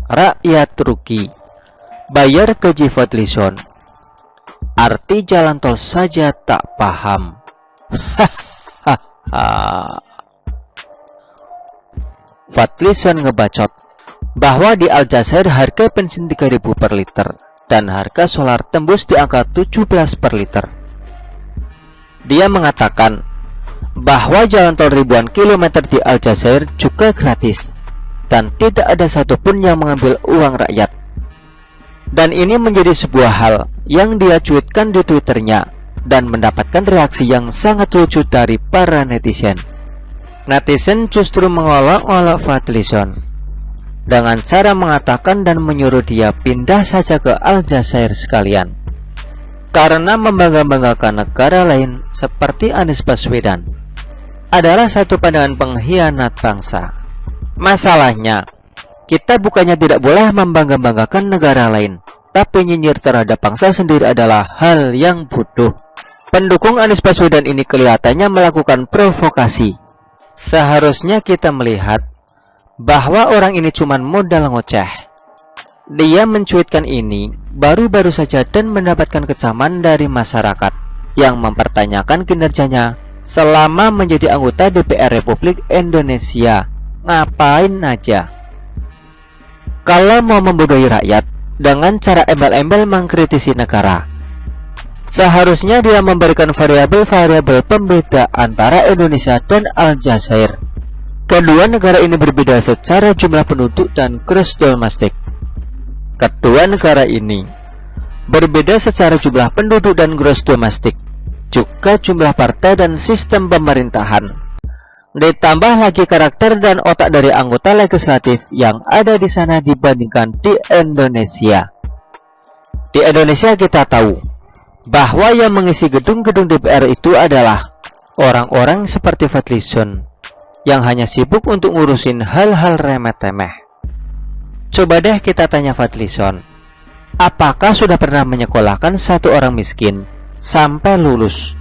Rakyat rugi, bayar gaji Fadlizon, arti jalan tol saja tak paham. Fadlizon ngebacot bahwa di Aljazair harga bensin 3.000 per liter dan harga solar tembus di angka 17 per liter. Dia mengatakan bahwa jalan tol ribuan kilometer di Aljazair juga gratis dan tidak ada satupun yang mengambil uang rakyat. Dan ini menjadi sebuah hal yang dia cuitkan di Twitternya dan mendapatkan reaksi yang sangat lucu dari para netizen. Netizen justru mengolok-olok Fadlizon dengan cara mengatakan dan menyuruh dia pindah saja ke Aljazair sekalian, karena membangga-banggakan negara lain seperti Anies Baswedan adalah satu pandangan pengkhianat bangsa. Masalahnya, kita bukannya tidak boleh membangga-banggakan negara lain, tapi nyinyir terhadap bangsa sendiri adalah hal yang bodoh. Pendukung Anies Baswedan ini kelihatannya melakukan provokasi. Seharusnya kita melihat bahwa orang ini cuma modal ngoceh. Dia mencuitkan ini baru-baru saja dan mendapatkan kecaman dari masyarakat yang mempertanyakan kinerjanya selama menjadi anggota DPR Republik Indonesia. Ngapain aja? Kalau mau membodohi rakyat dengan cara embel-embel mengkritisi negara, seharusnya dia memberikan variabel-variabel pembeda antara Indonesia dan Aljazair. Kedua negara ini berbeda secara jumlah penduduk dan gross domestic. Kedua negara ini berbeda secara jumlah penduduk dan gross domestic, juga jumlah partai dan sistem pemerintahan. Ditambah lagi karakter dan otak dari anggota legislatif yang ada di sana dibandingkan di Indonesia. Di Indonesia kita tahu bahwa yang mengisi gedung-gedung DPR itu adalah orang-orang seperti Fadlizon yang hanya sibuk untuk ngurusin hal-hal remeh-temeh. Coba deh kita tanya Fadlizon, apakah sudah pernah menyekolahkan satu orang miskin sampai lulus?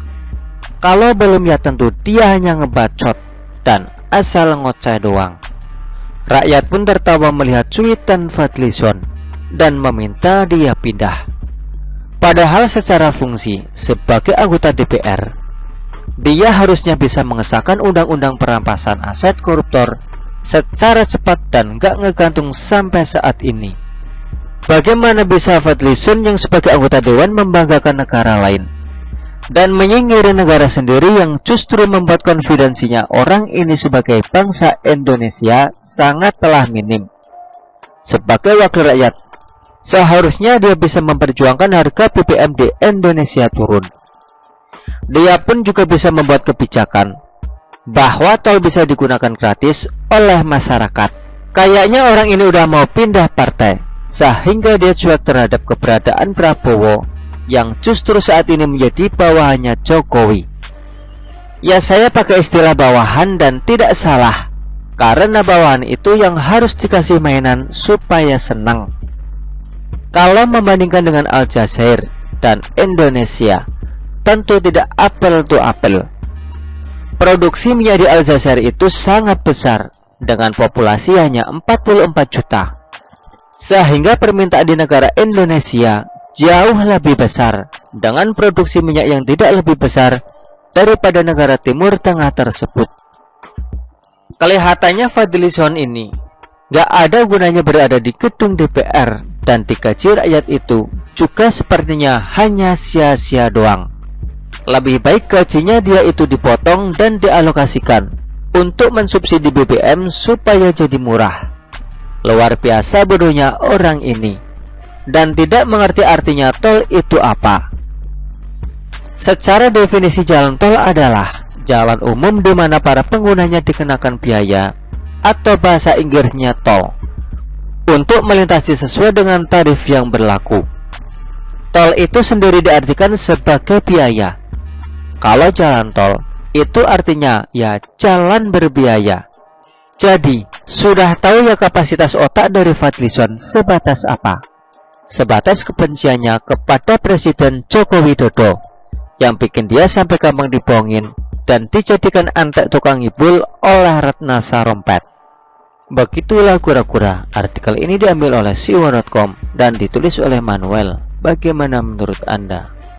Kalau belum ya tentu dia hanya ngebacot dan asal ngoceh doang. Rakyat pun tertawa melihat cuitan Fadlizon dan meminta dia pindah. Padahal secara fungsi sebagai anggota DPR, dia harusnya bisa mengesahkan undang-undang perampasan aset koruptor secara cepat dan gak ngegantung sampai saat ini. Bagaimana bisa Fadlizon yang sebagai anggota dewan membanggakan negara lain dan menyinggiri negara sendiri yang justru membuat konfidensinya orang ini sebagai bangsa Indonesia sangat telah minim. Sebagai wakil rakyat, seharusnya dia bisa memperjuangkan harga BBM di Indonesia turun. Dia pun juga bisa membuat kebijakan bahwa tol bisa digunakan gratis oleh masyarakat. Kayaknya orang ini udah mau pindah partai, sehingga dia cuek terhadap keberadaan Prabowo yang justru saat ini menjadi bawahannya Jokowi. Ya, saya pakai istilah bawahan dan tidak salah, karena bawahan itu yang harus dikasih mainan supaya senang. Kalau membandingkan dengan Aljazair dan Indonesia, tentu tidak apel to apel. Produksi minyak di Aljazair itu sangat besar dengan populasi hanya 44 juta, sehingga permintaan di negara Indonesia jauh lebih besar dengan produksi minyak yang tidak lebih besar daripada negara Timur Tengah tersebut. Kelihatannya Fadlizon ini gak ada gunanya berada di gedung DPR, dan digaji rakyat itu juga sepertinya hanya sia-sia doang. Lebih baik gajinya dia itu dipotong dan dialokasikan untuk mensubsidi BBM supaya jadi murah. Luar biasa bodohnya orang ini, dan tidak mengerti artinya tol itu apa. Secara definisi jalan tol adalah jalan umum di mana para penggunanya dikenakan biaya atau bahasa Inggrisnya tol untuk melintasi sesuai dengan tarif yang berlaku. Tol itu sendiri diartikan sebagai biaya. Kalau jalan tol itu artinya ya jalan berbiaya. Jadi sudah tahu ya kapasitas otak dari Fadlizon sebatas apa? Sebatas kebenciannya kepada Presiden Joko Widodo yang bikin dia sampai gampang dibohongin dan dijadikan antek tukang ngibul oleh Ratna Sarompet. Begitulah kura-kura. Artikel ini diambil oleh siwo.com dan ditulis oleh Manuel. Bagaimana menurut Anda?